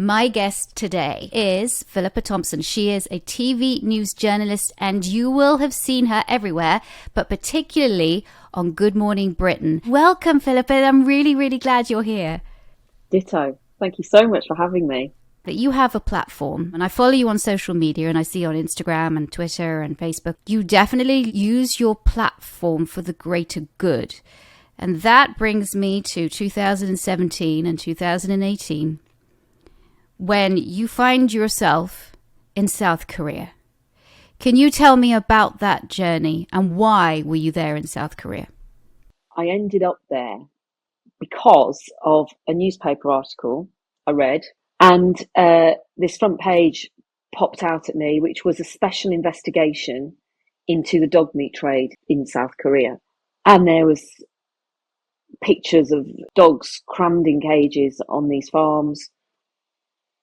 My guest today is Pip Tomson. She is a TV news journalist, and you will have seen her everywhere, but particularly on Good Morning Britain. Welcome, Pip. I'm really, really glad you're here. Ditto. Thank you so much for having me. That you have a platform, and I follow you on social media, and I see on Instagram and Twitter and Facebook. You definitely use your platform for the greater good. And that brings me to 2017 and 2018, when you find yourself in South Korea. Can you tell me about that journey, and why were you there in South Korea? I ended up there because of a newspaper article I read, and this front page popped out at me, which was a special investigation into the dog meat trade in South Korea. And there was pictures of dogs crammed in cages on these farms,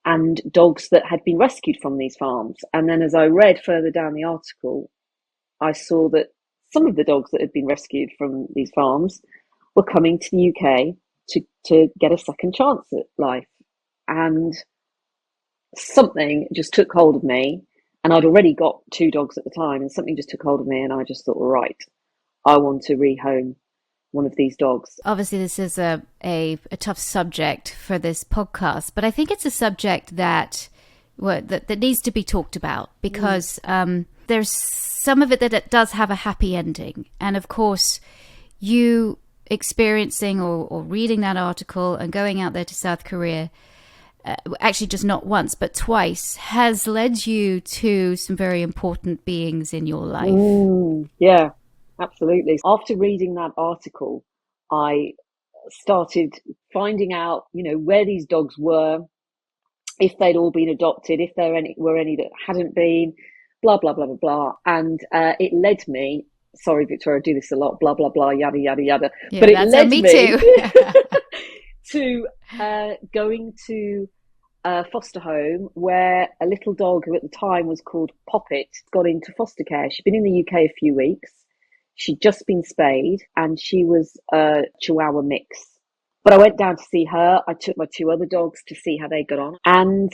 and dogs that had been rescued from these farms. And then as I read further down the article, I saw that some of the dogs that had been rescued from these farms were coming to the UK to get a second chance at life. And something just took hold of me, and I'd already got 2 dogs at the time, and something just took hold of me, and I just thought, right, I want to rehome one of these dogs. Obviously, this is a tough subject for this podcast, but I think it's a subject that needs to be talked about, because there's some of it that it does have a happy ending. And of course, you experiencing or reading that article and going out there to South Korea, actually just not once, but twice, has led you to some very important beings in your life. Yeah. Absolutely. After reading that article, I started finding out, where these dogs were, if they'd all been adopted, if there were any that hadn't been, blah, blah, blah, blah, blah. And it led me, sorry, Victoria, I do this a lot, blah, blah, blah, yada, yada, yada. Yeah, but it led me too. to going to a foster home where a little dog who at the time was called Poppet got into foster care. She'd been in the UK a few weeks. She'd just been spayed, and she was a Chihuahua mix. But I went down to see her. I took my 2 other dogs to see how they got on. And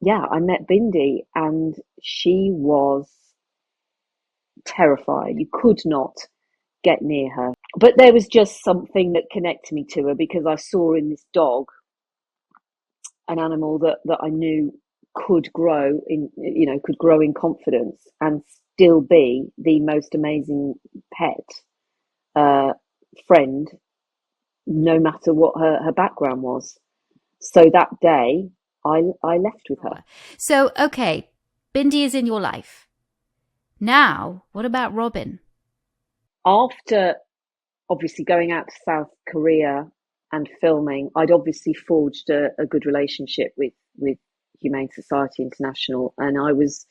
yeah, I met Bindi, and she was terrified. You could not get near her. But there was just something that connected me to her, because I saw in this dog an animal that I knew could grow in confidence and still be the most amazing pet friend, no matter what her background was. So that day, I left with her. So, okay, Bindi is in your life. Now, what about Robin? After obviously going out to South Korea and filming, I'd obviously forged a good relationship with Humane Society International, and I was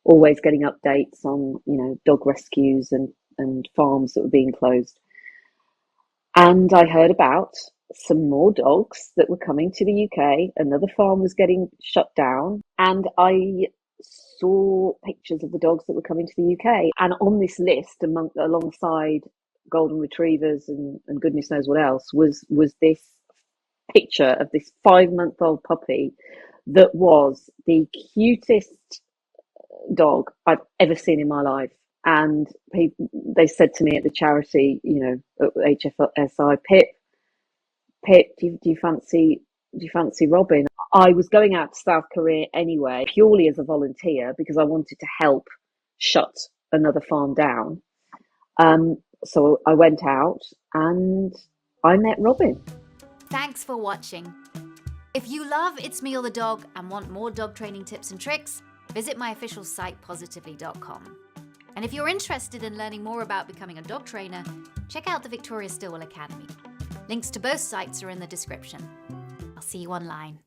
always getting updates on, dog rescues and farms that were being closed. And I heard about some more dogs that were coming to the UK. Another farm was getting shut down, and I saw pictures of the dogs that were coming to the UK. And on this list, alongside golden retrievers and goodness knows what else, was this picture of this 5-month-old puppy that was the cutest dog I've ever seen in my life. And they said to me at the charity, at HFSI, Pip, do you fancy Robin? I was going out to South Korea anyway, purely as a volunteer, because I wanted to help shut another farm down. So I went out and I met Robin. Thanks for watching. If you love It's Me or the Dog and want more dog training tips and tricks, visit my official site, positively.com. And if you're interested in learning more about becoming a dog trainer, check out the Victoria Stilwell Academy. Links to both sites are in the description. I'll see you online.